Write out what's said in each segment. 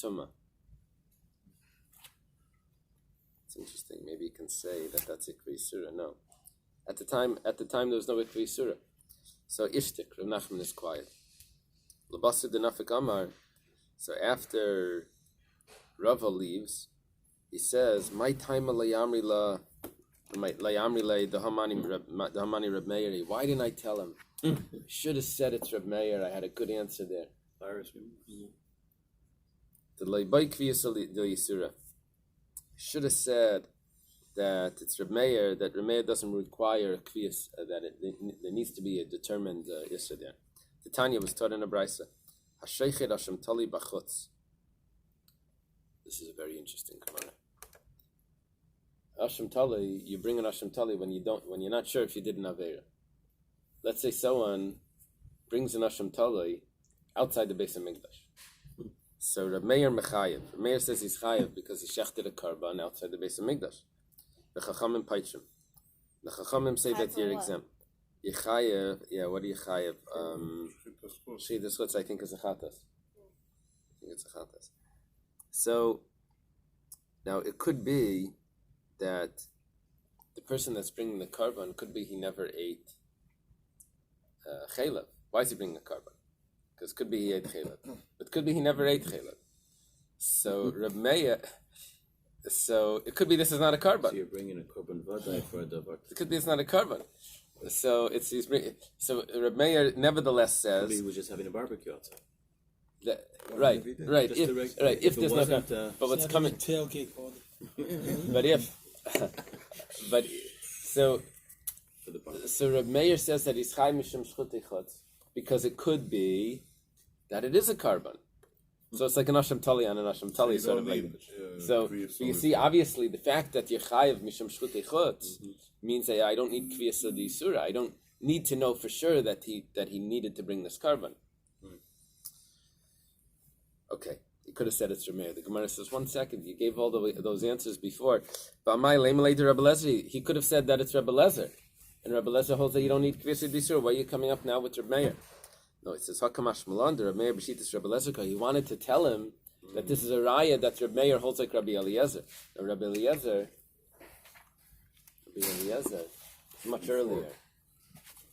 tuma. It's interesting. Maybe you can say that that's ikvi surah. No, at the time there was no ikvi surah. So ishtik, Rav Menachem is quiet. Labasir de Nafik Amar. So after Rava leaves, he says, "My time layamri la, layamri la the Reb Meir. Why didn't I tell him? Should have said it's Reb Meir. I had a good answer there." The Leibai Kviyas the Yisura. Should have said that it's Reb Meir, that Reb Meir doesn't require a Kviyas, that there needs to be a determined Yisra there. The Tanya was taught in a Braisa. Hashreichet Hashem Tali Bachutz. This is a very interesting Gemara. Hashem Tali, you bring an Hashem Tali when you're not sure if you did an Aveira. Let's say someone brings an Hashem Tali outside the Beis HaMikdash. So Reb Meir Mechayev. Reb Meir says he's Chayev because he shechted a karban outside the Beis HaMikdash. The Chachamim Paichim. The Chachamim say that you're exempt. Yechayev, what do you Chayev? Shchitas Chutz, I think is a Chatas. So, now it could be that the person that's bringing the karban, could be he never ate chaylev. Why is he bringing the karban? Because could be he ate chaylev, but could be he never ate chaylev. So Reb Meir, so it could be this is not a karban. So you're bringing a karban vaday for a davar. It could be it's not a karban. So so Reb Meir nevertheless says maybe he was just having a barbecue outside. Right. If there's no, but what's coming? Tailgate. So Reb Meir says that he's chai mishum shchutei chutz because it could be that it is a karban. So it's like an Hashem Tali on an Hashem Tali sort of like. So you see, obviously, the fact that you're chayiv mishum shchutei chutz means that I don't need kviyas of the surah. I don't need to know for sure that he needed to bring this karban. Okay, you could have said it's Reb Meir. The Gemara says, 1 second, you gave all those answers before. But he could have said that it's Rebbe Lezer. And Rebbe Lezer holds that you don't need Kviyas D'Isur. Why are you coming up now with Reb Meir? No, it says, Hakamash Malan, Reb Meir B'shitas Rebbe Lezer. He wanted to tell him that this is a raya that Reb Meir holds like Rabbi Eliezer. Now, Rabbi Eliezer is much earlier.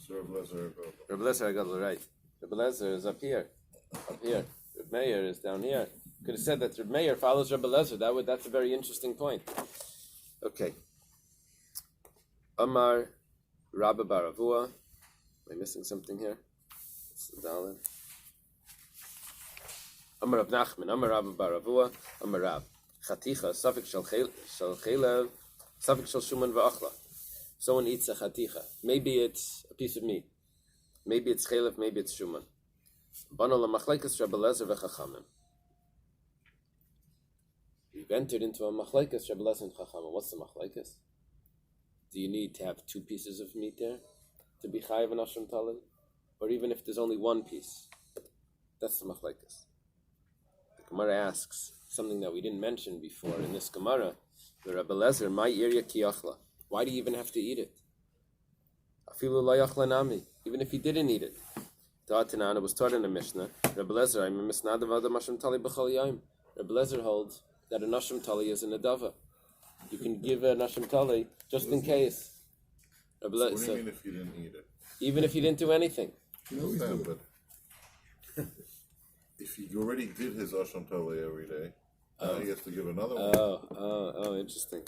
So Rebbe Lezer, I got it right. Rebbe Lezer is up here. Reb Meir is down here. Could have said that Reb Meir follows Rebbe Lezer. That's a very interesting point. Okay. Amar Rabbi Baravua. Am I missing something here? It's the Dalet. Amar Rav Nachman. Amar Rabbi Baravua. Amar Rab. Chaticha. Safik shel chelev. Safik shel shuman va'achla. Someone eats a chaticha. Maybe it's a piece of meat. Maybe it's chelev. Maybe it's shuman. We've entered into a machlekes Rebbe Lezer and Chachamim. What's the machlekes? Do you need to have 2 pieces of meat there to be chayiv and Hashem Talin? Or even if there's only 1 piece? That's the machlekes. The Gemara asks something that we didn't mention before in this Gemara. The Rebbe Lezer, my irya kiyachla. Why do you even have to eat it? Afilu lo yachla nami. Even if you didn't eat it. It was taught in the Mishnah. Rabbi Lezer, I'm a misnadav adam Hashem Tali b'chol yom. Rabbi Lezer holds that an Hashem Tali is an adava. You can give an Hashem Tali just in case. What do you mean if you didn't eat it? Even if you didn't do anything. But if he already did his Hashem Tali every day, now he has to give another one. Oh, interesting.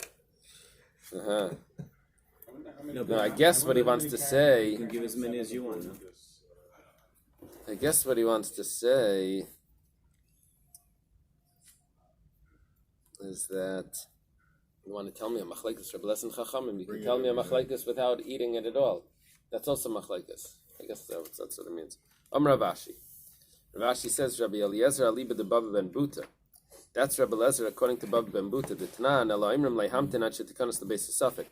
No, I guess what he wants to say. You can give as many as you want. No? I guess what he wants to say is that you want to tell me a machlekes Rebbe Lezer and Chachamim. You can tell me a machlekes without eating it at all. That's also machlekes. I guess that's what it means. Rav Ashi says Rabbi Eliezer aliba de Baba ben Buta. That's Rabbi Lezer according to Baba ben Buta. The Tanan Elohimrim leihamtin ad shetikanos the base of Safek.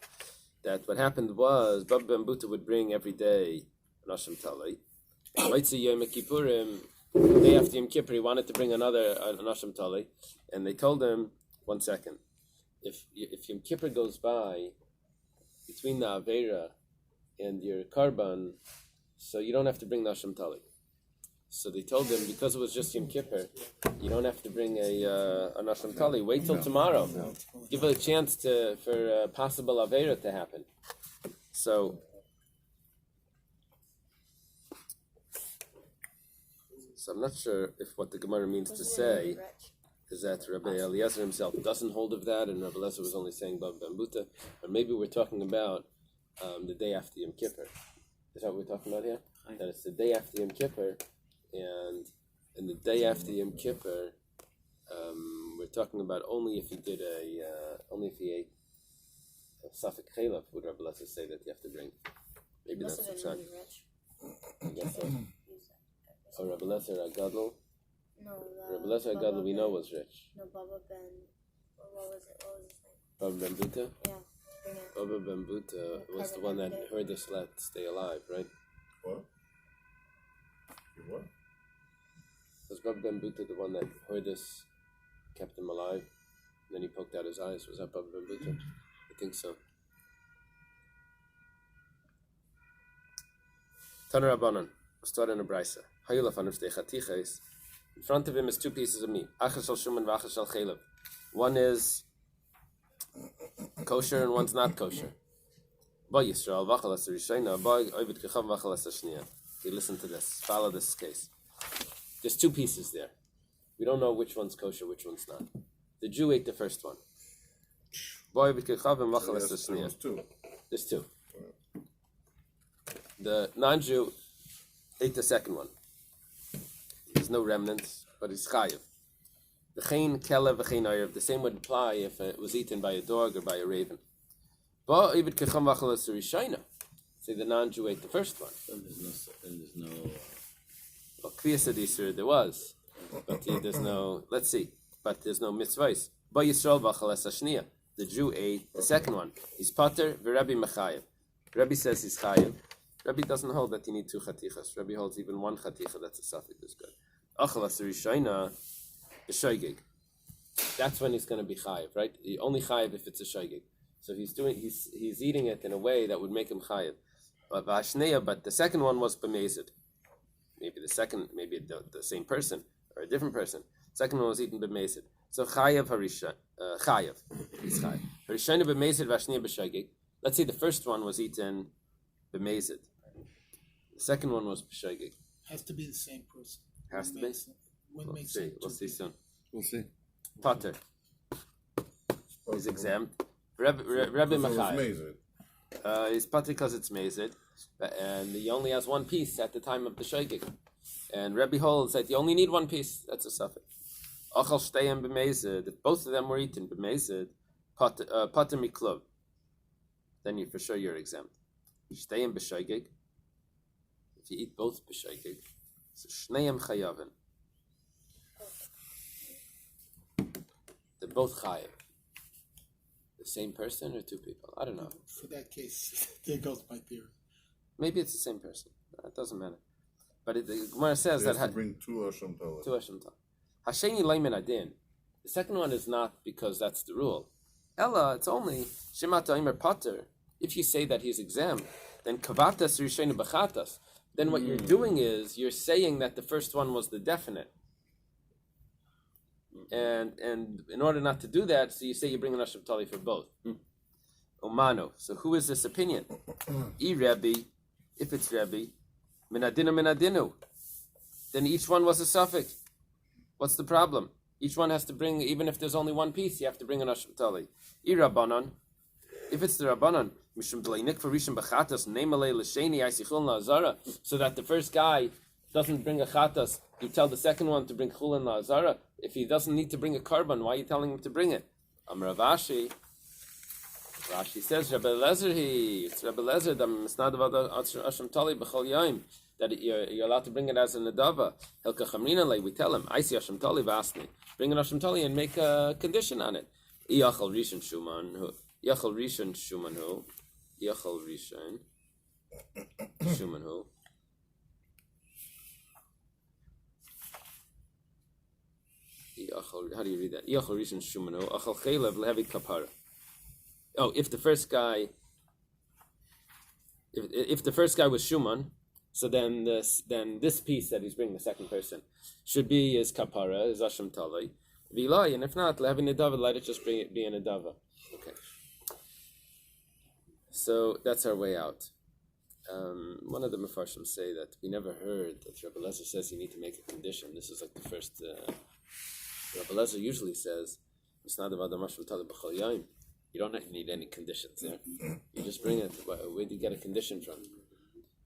That what happened was Baba ben Buta would bring every day an Hashem Talei. Yomi Kippurim, the day after Yom Kippur, he wanted to bring another an Hashem Talei, and they told him, 1 second, if Yom Kippur goes by between the Aveira and your Karban, so you don't have to bring the Hashem Talei. So they told him, because it was just Yom Kippur, you don't have to bring an Asham Tali. Wait till tomorrow. Give it a chance for possible Aveira to happen. So I'm not sure if what the Gemara means to say is that Rabbi Eliezer himself doesn't hold of that, and Rabbi Eliezer was only saying Bab Bambuta, or maybe we're talking about the day after Yom Kippur. Is that what we're talking about here? That it's the day after Yom Kippur, and in the day after Yom Kippur, we're talking about only if he ate a Safek Chalaf, would Rabbi Eliezer say that you have to bring. Maybe that's the time. I guess so. Oh, Rabbi Eliezer Agadol? No, Rabbi Eliezer Agadol we know was rich. No, Baba Ben. What was his name? Baba Ben Buta? Yeah, bring it. Baba Ben Buta was the one that heard us let stay alive, right? What? What? Was Baba Ben Buta the one that heard us, kept him alive, and then he poked out his eyes? Was that Baba Ben Buta? I think so. Taner Rabbanan, start in a brisa. In front of him is two pieces of meat. Achas shel shuman v'achas shel chelev. One is kosher and one's not kosher. Ba Yisrael v'achal as rishayna, ba ovid kechav v'achal as shniya. Okay, listen to this. Follow this case. There's two pieces there. We don't know which one's kosher, which one's not. The Jew ate the first one. Ba ovid kechav v'achal as shniya. There's two. The non-Jew ate the second one. There's no remnants, but it's chayiv. V'chein kelev v'chein oyev. The same would apply if it was eaten by a dog or by a raven. Ba ovid kecham v'achal as rishayna. Say the non-Jew ate the first one. Then there's no. Well, Kviyas Adisur there was, but there's no. Let's see, but there's no mitzvahs. Ba Yisrael v'achal as hashniya. The Jew ate the second one. He's pater v'Rabbi mechayev. Rabbi says he's chayev. Rabbi doesn't hold that you need two chatichas. Rabbi holds even one chaticha that's a suffix is good. Achal as rishayna b'shoygig. That's when he's going to be chayev, right? He only chayev if it's a shoygig. So he's eating it in a way that would make him chayev. But the second one was b'mezid. Maybe the same person or a different person. Second one was eaten b'mezid. So chayev harisha chayev. He's chayev. Harishayna b'mezid v'ashniya b'shoygig. Let's say the first one was eaten b'mezid. The second one was b'shoygig. Has to be the same person. Has to be. We'll see soon. We'll see. Pater. He's exempt. Rabbi Machai. He's pater because it's mezid, and he only has one piece at the time of the shoygig. And Rabbi holds that you only need one piece. That's a suffix. Achal shteyem b'mezid. If both of them were eaten b'mezid, pater miklov. Then for sure you're exempt. Shteyem b'shoygig. If you eat both b'shoygig, so shneim chayavin. They're both chayav. The same person or two people? I don't know. For that case, there goes my theory. Maybe it's the same person. It doesn't matter. But the Gemara says that to bring two Asham Tala. Two Asham Tala. Hasheni leimen adin. The second one is not because that's the rule. Ella, it's only shemata imer pater. If you say that he's exempt, then kavatas rishenu b'chatas. Then what you're doing is you're saying that the first one was the definite. And in order not to do that, so you say you bring an Asham Tali for both. Omano. So who is this opinion? Rabbi. If it's Rabbi, minadinu. Then each one was a suffix. What's the problem? Each one has to bring, even if there's only one piece, you have to bring an Asham Tali. Rabbanan. If it's the Rabbanan, so that the first guy doesn't bring a chatas, you tell the second one to bring chulin la'azara. If he doesn't need to bring a karban, why are you telling him to bring it? Amar Rashi says, Rabbi Eliezer, it's Rabbi Eliezer, that you're allowed to bring it as a nadava. We tell him, I see Asham Tali v'asni. Bring an Asham Tali and make a condition on it. Iyachal rishon shuman hu. Yachal rishon shuman hu. Yachal rishon shuman hu. How do you read that? Yachal rishon shuman hu. Achal chelev lehevi kapara. Oh, if the first guy was Shuman, So then this piece that he's bringing, the second person, should be his kapara, his asham talai. Eily, and if not, lehavin nedava, let it just be a nedava. Okay. So that's our way out. One of the Mefarshim say that we never heard that Rabbi Lezer says you need to make a condition. This is like the first. Rabbi Lezer usually says, you don't need any conditions there. You just bring it. Where do you get a condition from?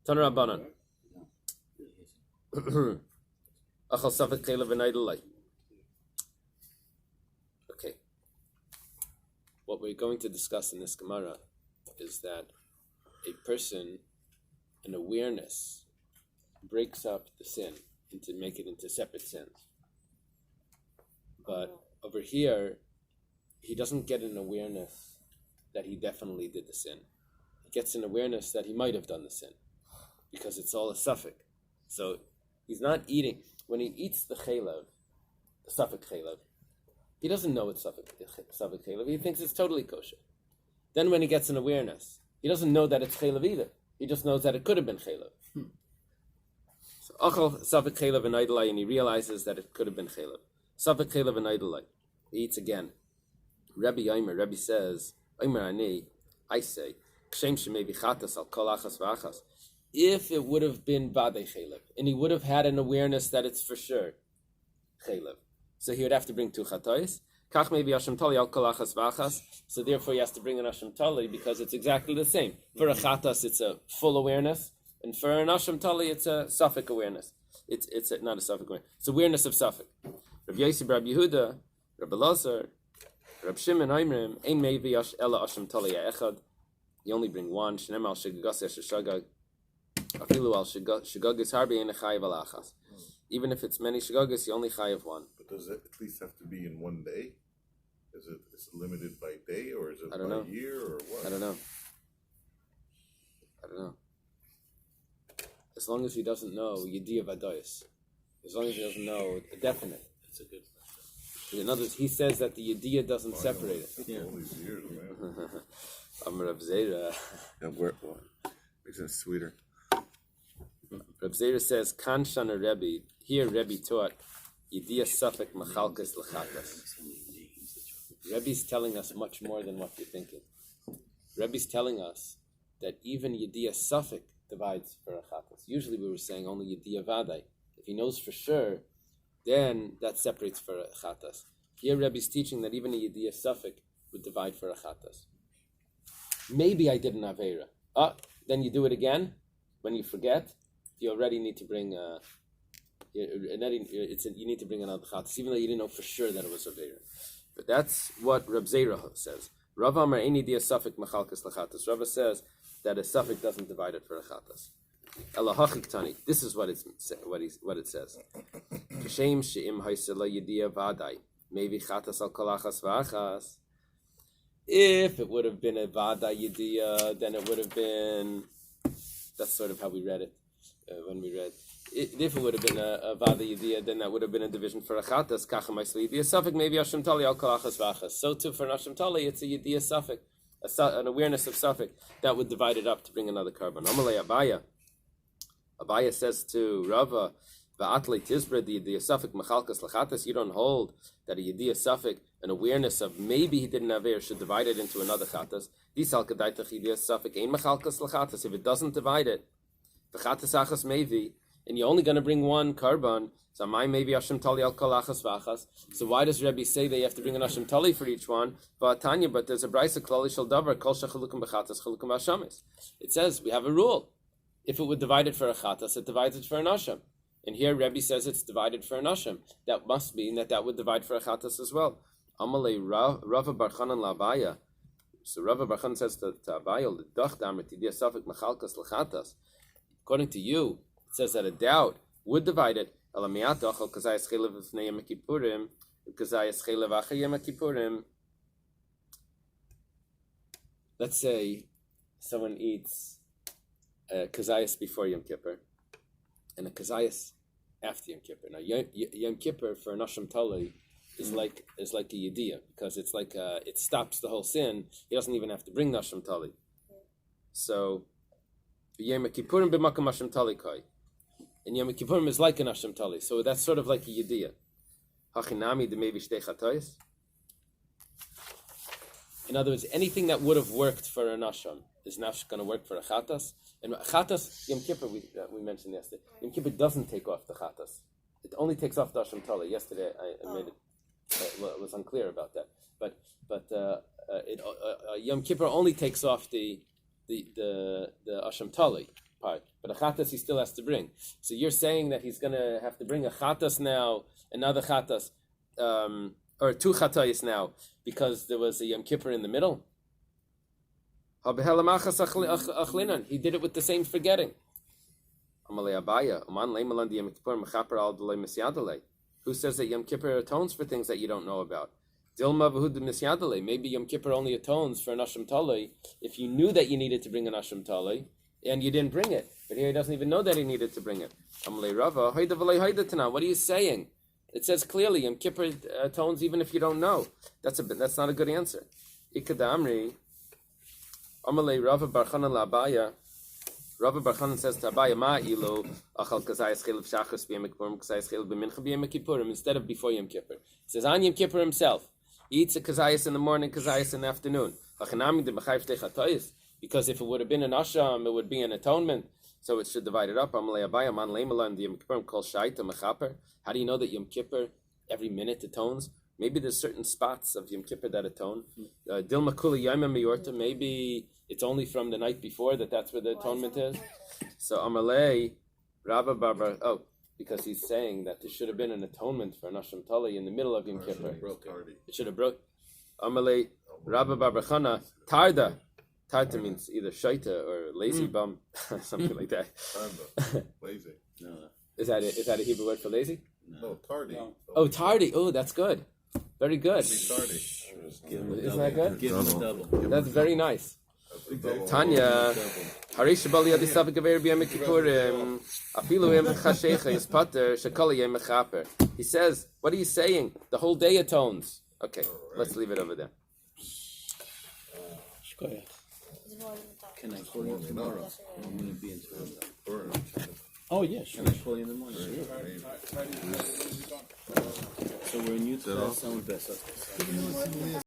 Tan Rabbanan. Achal Safek Kelev and Eily. Okay. What we're going to discuss in this Gemara is that a person, an awareness, breaks up the sin make it into separate sins. But over here, he doesn't get an awareness that he definitely did the sin. He gets an awareness that he might have done the sin, because it's all a suffix. So he's not eating. When he eats the chaylev, the suffix chaylev, he doesn't know it's suffix chaylev. He thinks it's totally kosher. Then when he gets an awareness, he doesn't know that it's chaylev either. He just knows that it could have been chaylev. So achal suffix chaylev and Eily, and he realizes that it could have been chaylev. Suffix chaylev and Eily. He eats again. Rabbi says, I say, if it would have been Badei Chelev, and he would have had an awareness that it's for sure Chelev, so he would have to bring 2 chatois. Kach maybe Hashem Tali al kol achas v'achas. So therefore he has to bring an Hashem Tali because it's exactly the same. For a chatas it's a full awareness, and for an Hashem Tali it's a suffix awareness. It's not a suffix awareness. It's awareness of suffix. Rabbi Yosef, Rabbi Yehuda, Rabbi Lazar, Rabbi Shimon, Aimrim, Ein maybe ela Hashem Tali echad. You only bring one. Shneim al shegagas yeshagag. Afilu al shagagas harbi ein chayiv al achas. Even if it's many shagagas, you only chayiv one. But does it at least have to be in one day? Is it limited by day, or is it by year, or what? I don't know. As long as he doesn't know Yediyah Vadayis. As long as he doesn't know a definite. That's a good question. In other words, he says that the Yediyah doesn't separate it. Yeah. All these years, man. Reb Zera. Makes it sweeter. Reb Zera says, Kan Shana Rebbe. Here Rebbe taught Yediyah Suffolk Machalkas L'chatas. Rebbe's telling us much more than what you're thinking. Rebbe's telling us that even Yediyah Suffolk divides for a chatas. Usually we were saying only Yediyah Vadai. If he knows for sure, then that separates for a chatas. Here Rebbe's teaching that even a Yediyah Suffolk would divide for a chatas. Maybe I did an Aveira. Then you do it again. When you forget, you already need to bring you need to bring another chatas, even though you didn't know for sure that it was Aveira. But that's what Reb Zera says. Rav Amar Eini Dia Safik Machalkas Lachatas. Rav says that a suffix doesn't divide it for a chatas. Elahachik Tani. This is what it says. Kashem she'im haisela Yediyah Vadai. Maybe chatas al kolachas v'achas. If it would have been a Vadai Yediyah, then it would have been. That's sort of how we read it when we read. If it would have been a Vada Yediyah, then that would have been a division for a Chatas, Kachem Aisli Yediyah Safik, maybe Hashem Tali al Kolachas Vachas. So too for an Hashem Tali, it's a Yediyah Safik, an awareness of Safik, that would divide it up to bring another carbon. Amalei Abaya. Abaya says to Rava, Va'atlei Tizbra, the Yediyah Safik, Machalkas Lachatas, you don't hold that a Yediyah Safik, an awareness of maybe he didn't have air, should divide it into another Chatas. Disal Kadaitach Yediyah Safik, Ein Machalkas Lachatas, if it doesn't divide it, the Chatas Achas maybe, and you're only going to bring one carbon, so my maybe Hashem Tali al Kolachas Vachas. So why does Rebbe say that you have to bring an Hashem Tali for each one? But there's a Brisa Klali Shel Davar Kol Shechalukim Bechatas Chalukim Hashamis. It says we have a rule: if it would divide it for a Chatas, it divides it for an Hashem. And here Rebbe says it's divided for an Hashem. That must mean that would divide for a Chatas as well. Amalei Rava Barchanan Lavaya. So Rava Barchanan says to Avaya L'Dach Damer Tidia Safik Machalkas L'Chatas. According to you, it says that a doubt would divide it. Let's say someone eats a kazayas before Yom Kippur and a kazayas after Yom Kippur. Now Yom Kippur for an Hashem Tali is like a Yediyah, because it's like it stops the whole sin. He doesn't even have to bring the Hashem Tali. So Yom Kippurim b'makam Hashem Tali Kai. And Yom Kippurim is like an Hashem Tali, so that's sort of like a Yediyah. Hachinami d'mevi shtei chatayis. In other words, anything that would have worked for an Asham is now going to work for a Chatas. And Chatas, Yom Kippur, we mentioned yesterday, Yom Kippur doesn't take off the Chatas. It only takes off the Asham Tali. Yesterday I made it, it was unclear about that. But Yom Kippur only takes off the Asham Tali part. But a Chatas he still has to bring. So you're saying that he's going to have to bring a Chatas now, another Chatas, or two Chatayis now, because there was a Yom Kippur in the middle? He did it with the same forgetting. Who says that Yom Kippur atones for things that you don't know about? Maybe Yom Kippur only atones for an Asham Talei if you knew that you needed to bring an Asham Talei and you didn't bring it. But here he doesn't even know that he needed to bring it. What are you saying? It says clearly Yom Kippur atones even if you don't know. That's not a good answer. Ikadamri Amalei Rava Barchanan Labaya. Rabbi Barchanan says to Abaya, Ma ilu achal kazayas chil of shachris b'yem kippurim kazayas chil b'mincha b'yem kippurim instead of before Yom Kippur. It says on Yom Kippur himself, he eats a kazayas in the morning, kazayas in the afternoon. Because if it would have been an asham, it would be an atonement. So it should divide it up. Amalei Abaya man leimala and Yom Kippurim kol shaita mechaper. How do you know that Yom Kippur every minute atones? Maybe there's certain spots of Yom Kippur that atone. Dilma kula yomim miyorta. Maybe it's only from the night before that's where the atonement is. So Amalei, Rabba Barbar. Oh, because he's saying that there should have been an atonement for an Asham Tali in the middle of Yom Kippur. It should have broke. Amalei, Rabba Barbar Tarda. Tarda means either shaita or lazy bum, something like that. Lazy. No. Is that a Hebrew word for lazy? No, tardy. No. Oh, tardy. Oh, that's good. Very good. Be tardy. Isn't that good? Give him a double. That's very nice. Double. Tanya, Harish Bali Adisab Gaver B'Yom Kippurim, Afilu Yom Chashecha is Pater Shekala Yom Mechaper. He says, what are you saying? The whole day atones. Okay, let's leave it over there. Can I call you tomorrow? I'm going to be in town. Oh, yeah, sure. Can I call you in the morning? So we're in Utah. Someone best.